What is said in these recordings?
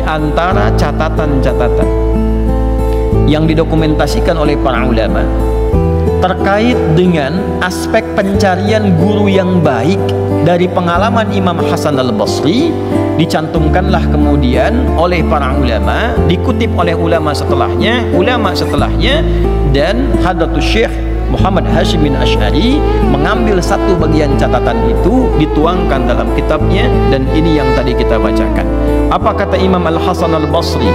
antara catatan-catatan yang didokumentasikan oleh para ulama terkait dengan aspek pencarian guru yang baik dari pengalaman Imam Hasan al-Basri, dicantumkanlah kemudian oleh para ulama, dikutip oleh ulama setelahnya, dan Hadratus Syekh Muhammad Hashim bin Asy'ari mengambil satu bagian catatan itu, dituangkan dalam kitabnya, dan ini yang tadi kita bacakan. Apa kata Imam Al-Hasan al-Basri,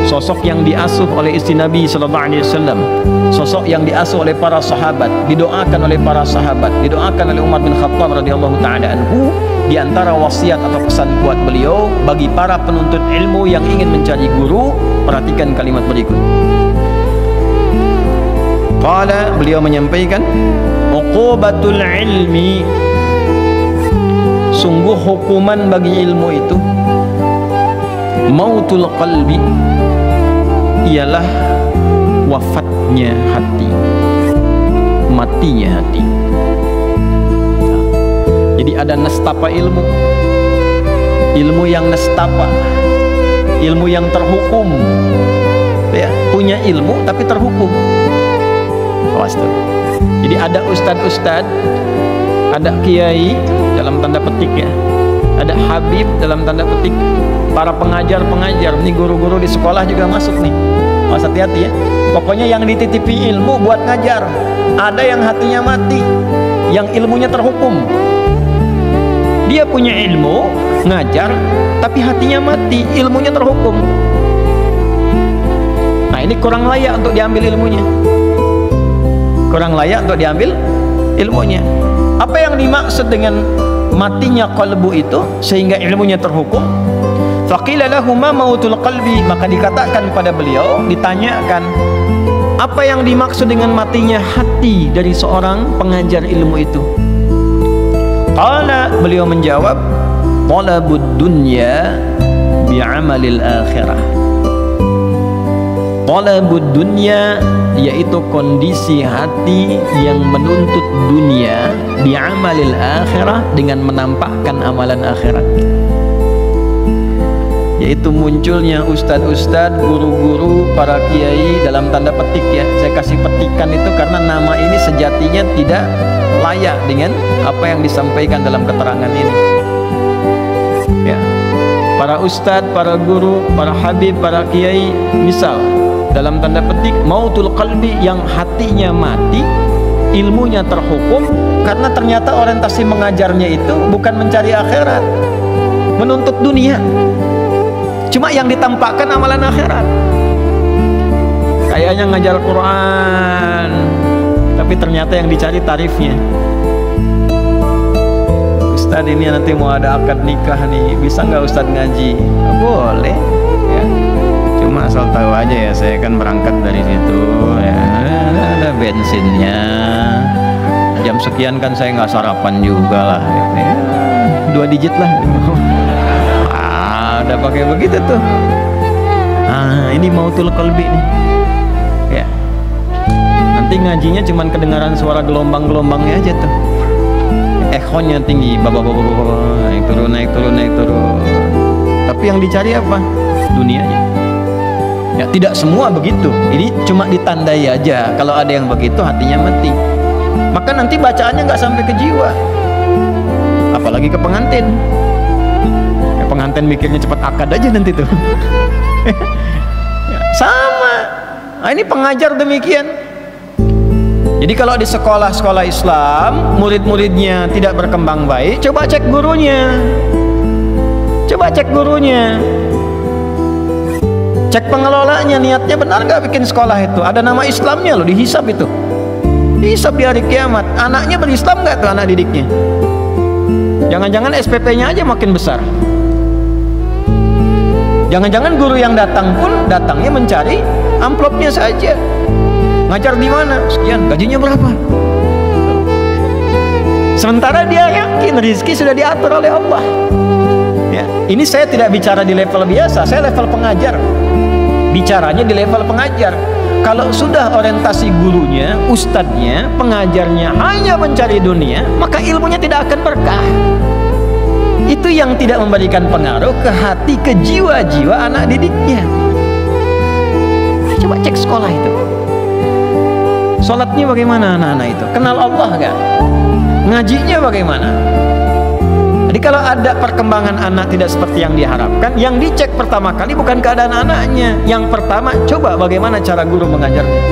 sosok yang diasuh oleh istri Nabi sallallahu alaihi wasallam, sosok yang diasuh oleh para sahabat, didoakan oleh para sahabat, didoakan oleh Umar bin Khattab radhiyallahu taala anhu. Di antara wasiat atau pesan buat beliau bagi para penuntut ilmu yang ingin mencari guru, perhatikan kalimat berikut. Qala, beliau menyampaikan, uqubatul ilmi, sungguh hukuman bagi ilmu itu, mautul qalbi, ialah wafatnya hati, matinya hati. Jadi ada nestapa ilmu, ilmu yang nestapa, ilmu yang terhukum, ya, punya ilmu tapi terhukum. Awas tuh. Jadi ada ustad-ustad, ada kiai dalam tanda petik ya, ada habib dalam tanda petik, para pengajar-pengajar, nih guru-guru di sekolah juga masuk nih. Awas, hati-hati ya. Pokoknya yang dititipi ilmu buat ngajar. Ada yang hatinya mati, yang ilmunya terhukum. Dia punya ilmu, ngajar, tapi hatinya mati, ilmunya terhukum. Nah, ini kurang layak untuk diambil ilmunya. Kurang layak untuk diambil ilmunya. Apa yang dimaksud dengan matinya qalbu itu sehingga ilmunya terhukum? Faqila lahu ma mautul qalbi, maka dikatakan pada beliau, ditanyakan, apa yang dimaksud dengan matinya hati dari seorang pengajar ilmu itu? Qala, beliau menjawab, talabud dunya bi'amalil akhirah. Talabud dunya, yaitu kondisi hati yang menuntut dunia, bi'amalil akhirah, dengan menampakkan amalan akhirat. Yaitu munculnya ustad-ustad, guru-guru, para kiai dalam tanda petik ya. Saya kasih petikan itu karena nama ini sejatinya tidak layak dengan apa yang disampaikan dalam keterangan ini. Ya. Para ustad, para guru, para habib, para kiai, misal dalam tanda petik mautul qalbi, yang hatinya mati, ilmunya terhukum karena ternyata orientasi mengajarnya itu bukan mencari akhirat, menuntut dunia. Cuma yang ditampakkan amalan akhirat. Kayaknya ngajar Quran, tapi ternyata yang dicari tarifnya. Ustadz, ini nanti mau ada akad nikah nih, bisa nggak Ustadz ngaji? Boleh ya. Cuma asal tahu aja ya, saya kan berangkat dari situ ya, ada bensinnya. Jam sekian kan saya nggak sarapan juga lah ya. 2 digit lah. Udah pakai begitu tuh. Ini mautul qalbi nih ya. Nanti ngajinya cuman kedengaran suara gelombang-gelombangnya aja tuh, echonya tinggi, naik turun, naik turun, naik turun. Tapi yang dicari apa? Dunianya ya. Tidak semua begitu, ini cuma ditandai aja. Kalau ada yang begitu hatinya mati, maka nanti bacaannya nggak sampai ke jiwa, apalagi ke pengantin. Pengantin mikirnya cepat akad aja nanti tuh. Sama. Nah, ini pengajar demikian. Jadi kalau di sekolah-sekolah Islam murid-muridnya tidak berkembang baik, coba cek gurunya. Coba cek gurunya. Cek pengelolanya, niatnya benar nggak bikin sekolah itu? Ada nama Islamnya loh, dihisab itu. Dihisab di hari kiamat. Anaknya berislam nggak tuh anak didiknya? Jangan-jangan SPP-nya aja makin besar. Jangan-jangan guru yang datang pun datangnya mencari amplopnya saja. Ngajar di mana? Sekian. Gajinya berapa? Sementara dia yakin rezeki sudah diatur oleh Allah. Ya, ini saya tidak bicara di level biasa, saya level pengajar. Bicaranya di level pengajar. Kalau sudah orientasi gurunya, ustadznya, pengajarnya hanya mencari dunia, maka ilmunya tidak akan berkah. Itu yang tidak memberikan pengaruh ke hati, ke jiwa-jiwa anak didiknya. Coba cek sekolah itu, sholatnya bagaimana anak-anak itu, kenal Allah gak, ngajinya bagaimana. Jadi kalau ada perkembangan anak tidak seperti yang diharapkan, yang dicek pertama kali bukan keadaan anaknya. Yang pertama, coba bagaimana cara guru mengajarnya,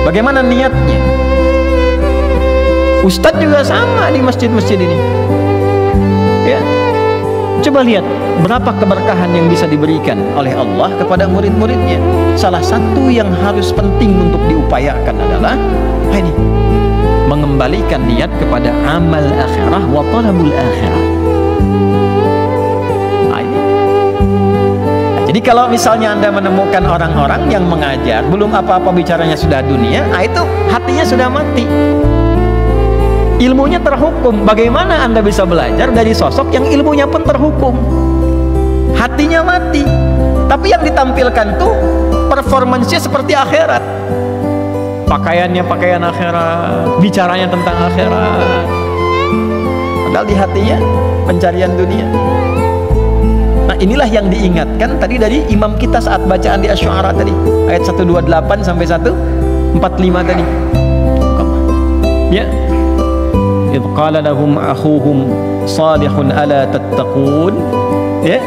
bagaimana niatnya. Ustadz juga sama di masjid-masjid ini ya. Coba lihat berapa keberkahan yang bisa diberikan oleh Allah kepada murid-muridnya. Salah satu yang harus penting untuk diupayakan adalah ini, mengembalikan niat kepada amal akhirah wa talabul akhirah. Jadi kalau misalnya Anda menemukan orang-orang yang mengajar belum apa-apa bicaranya sudah dunia, itu hatinya sudah mati, ilmunya terhukum. Bagaimana Anda bisa belajar dari sosok yang ilmunya pun terhukum, hatinya mati, tapi yang ditampilkan tuh performancenya seperti akhirat, pakaiannya pakaian akhirat, bicaranya tentang akhirat, padahal di hatinya pencarian dunia. Nah, inilah yang diingatkan tadi dari imam kita saat bacaan di Asy-Syu'ara tadi, ayat 128 sampai 145 tadi. Ya. إذ قال لهم أخوهم صالح ألا تتقون, ya,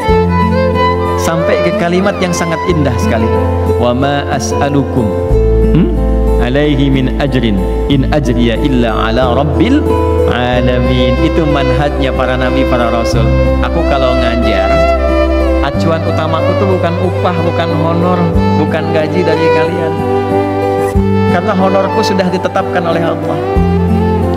sampai ke kalimat yang sangat indah sekali, wa ma as'alukum alaihi min ajrin in ajriya illa ala rabbil alamin. Itu manhajnya para nabi, para rasul. Aku kalau ngajar, acuan utamaku tuh bukan upah, bukan honor, bukan gaji dari kalian, karena honorku sudah ditetapkan oleh Allah,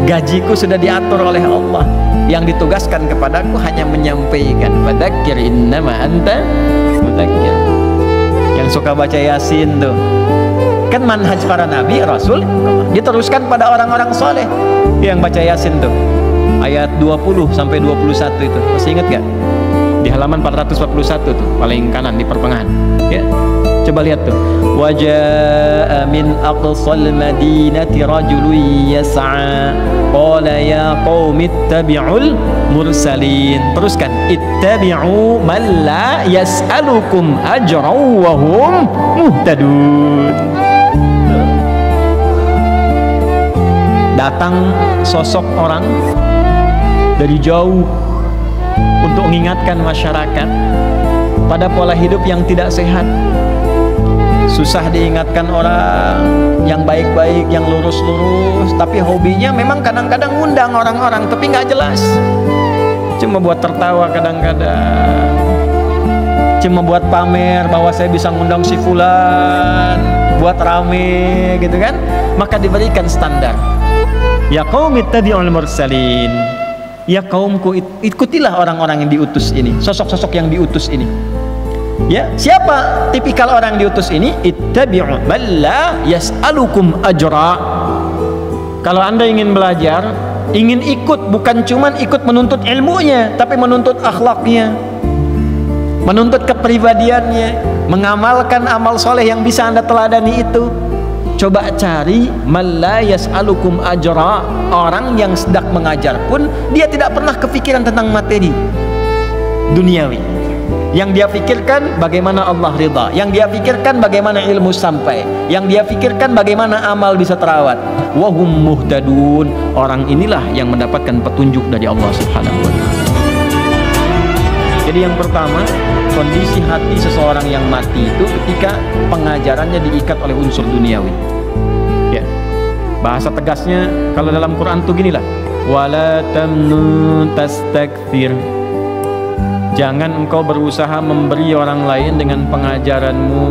gajiku sudah diatur oleh Allah. Yang ditugaskan kepadaku hanya menyampaikan, fadzakir innama anta mudzakir. Yang suka baca Yasin tuh kan manhaj para nabi rasul, diteruskan pada orang-orang soleh yang baca Yasin tuh, ayat 20 sampai 21 itu masih ingat gak? Di halaman 441 tuh paling kanan di pertengahan ya. Coba lihat tuh, wajaa min aqsal madinati rajulun yas'a qala ya qaumi ittabi'ul mursalin. Teruskan, ittabi'u man la yas'alukum ajran wa hum muhtadun. Datang sosok orang dari jauh untuk mengingatkan masyarakat pada pola hidup yang tidak sehat. Susah diingatkan orang yang baik-baik, yang lurus-lurus, tapi hobinya memang kadang-kadang ngundang orang-orang, tapi nggak jelas, cuma buat tertawa kadang-kadang, cuma buat pamer bahwa saya bisa ngundang si fulan, buat rame gitu kan. Maka diberikan standar, ya qaum ittabi'ul mursalin, ya kaumku ikutilah orang-orang yang diutus ini, sosok-sosok yang diutus ini. Ya, siapa tipikal orang yang diutus ini? Ittabi'u man la yas'alukum ajra. Kalau Anda ingin belajar, ingin ikut, bukan cuman ikut menuntut ilmunya, tapi menuntut akhlaknya, menuntut kepribadiannya, mengamalkan amal soleh yang bisa Anda teladani itu. Coba cari man la yas'alukum ajra. Orang yang sedang mengajar pun dia tidak pernah kepikiran tentang materi duniawi. Yang dia pikirkan bagaimana Allah ridha, yang dia pikirkan bagaimana ilmu sampai, yang dia pikirkan bagaimana amal bisa terawat. Wa hum muhtadun. Orang inilah yang mendapatkan petunjuk dari Allah Subhanahu wa taala. Jadi yang pertama, kondisi hati seseorang yang mati itu ketika pengajarannya diikat oleh unsur duniawi. Ya. Bahasa tegasnya kalau dalam Quran tuh ginilah, wala tamnun tastakthir. Jangan engkau berusaha memberi orang lain dengan pengajaranmu,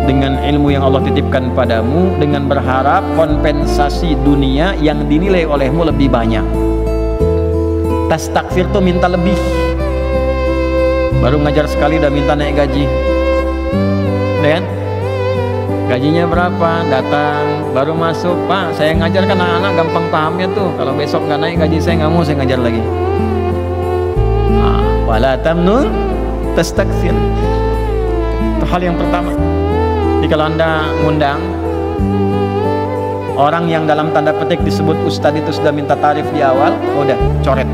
dengan ilmu yang Allah titipkan padamu, dengan berharap kompensasi dunia yang dinilai olehmu lebih banyak. Tastakfir tuh minta lebih. Baru ngajar sekali udah minta naik gaji, kan? Gajinya berapa? Datang, baru masuk, Pak, saya ngajar kan anak-anak gampang pahamnya tuh. Kalau besok nggak naik gaji saya nggak mau saya ngajar lagi. Wala tamnun tastakthir. Itu hal yang pertama. Jadi kalau Anda ngundang orang yang dalam tanda petik disebut ustadz itu sudah minta tarif di awal, udah coret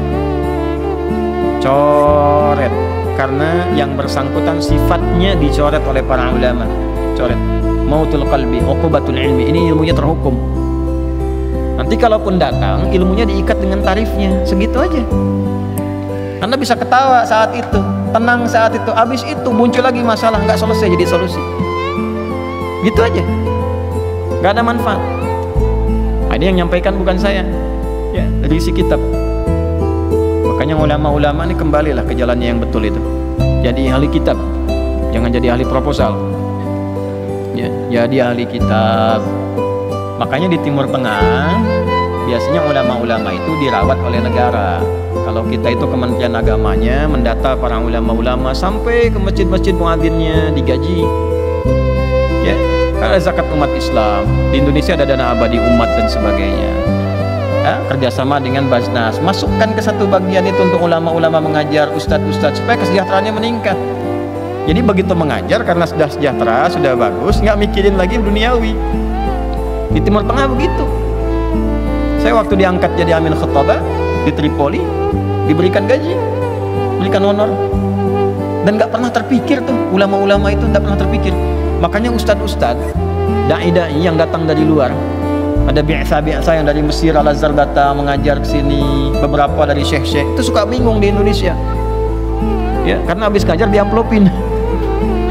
dicoret karena yang bersangkutan sifatnya dicoret oleh para ulama. Coret. Mautul qalbi, uqubatul ilmi. Ini ilmunya terhukum. Nanti kalaupun datang, ilmunya diikat dengan tarifnya, segitu aja. Anda bisa ketawa saat itu, tenang saat itu, habis itu muncul lagi masalah, nggak selesai jadi solusi. Gitu aja, nggak ada manfaat. Nah, ini yang nyampaikan bukan saya, ya, dari isi kitab. Makanya ulama-ulama ini kembalilah ke jalannya yang betul itu. Jadi ahli kitab, jangan jadi ahli proposal. Ya, jadi ahli kitab. Makanya di Timur Tengah biasanya ulama-ulama itu dirawat oleh negara. Kalau kita itu Kementerian Agamanya mendata para ulama-ulama sampai ke masjid-masjid muadzinnya digaji. Ya, karena zakat umat Islam di Indonesia ada dana abadi umat dan sebagainya. Ya, kerjasama dengan Basnas, masukkan ke satu bagian itu untuk ulama-ulama mengajar, ustadz-ustadz supaya kesejahteraannya meningkat. Jadi begitu mengajar karena sudah sejahtera, sudah bagus, nggak mikirin lagi duniawi. Di Timur Tengah begitu. Saya waktu diangkat jadi amil khutabah di Tripoli, diberikan gaji, berikan honor, dan nggak pernah terpikir tuh ulama-ulama itu nggak pernah terpikir. Makanya ustadz-ustadz, dai-dai yang datang dari luar, ada biasa yang dari Mesir, Al-Azhar datang mengajar ke sini, beberapa dari syekh-syekh itu suka bingung di Indonesia, ya karena habis ngajar diamplopin,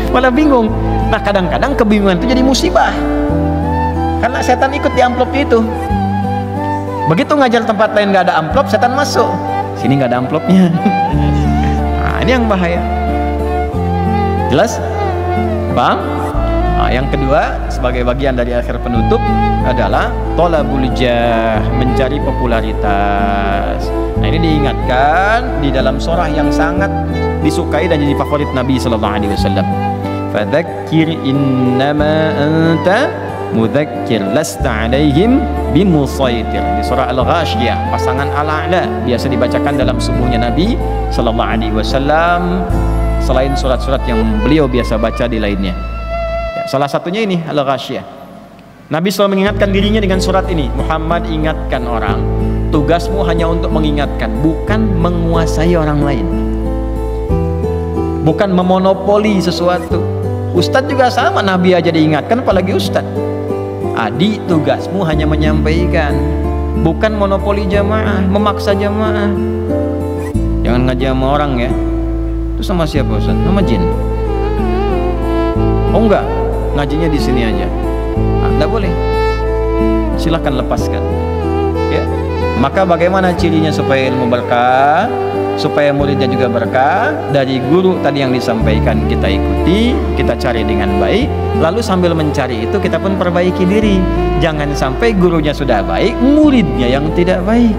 malah bingung. Nah kadang-kadang kebingungan itu jadi musibah. Karena setan ikut di amplop itu. Begitu ngajar tempat lain nggak ada amplop, setan masuk. Sini nggak ada amplopnya. Nah, ini yang bahaya. Jelas? Paham? Nah, yang kedua sebagai bagian dari akhir penutup adalah thalabul jah, mencari popularitas. Nah, ini diingatkan di dalam surah yang sangat disukai dan jadi favorit Nabi sallallahu alaihi wasallam. Fadzakir innama anta mudzakir lasta alaihim bimusaitir. Di surah Al-Ghasyiyah pasangan Al-A'la biasa dibacakan dalam subuhnya Nabi sallallahu alaihi wasallam selain surat-surat yang beliau biasa baca di lainnya. Ya, salah satunya ini Al-Ghasyiyah. Nabi selalu mengingatkan dirinya dengan surat ini. Muhammad, ingatkan orang. Tugasmu hanya untuk mengingatkan, bukan menguasai orang lain. Bukan memonopoli sesuatu. Ustadz juga sama, Nabi aja diingatkan apalagi ustadz. Adik, tugasmu hanya menyampaikan, bukan monopoli jamaah, memaksa jamaah. Jangan ngaji sama orang ya. Itu sama siapa Ustaz? Sama jin. Oh enggak, ngajinya di sini aja. Enggak boleh. Silahkan lepaskan. Ya. Maka bagaimana cirinya supaya ilmu berkah, supaya muridnya juga berkah? Dari guru tadi yang disampaikan kita ikuti, kita cari dengan baik, lalu sambil mencari itu kita pun perbaiki diri. Jangan sampai gurunya sudah baik, muridnya yang tidak baik.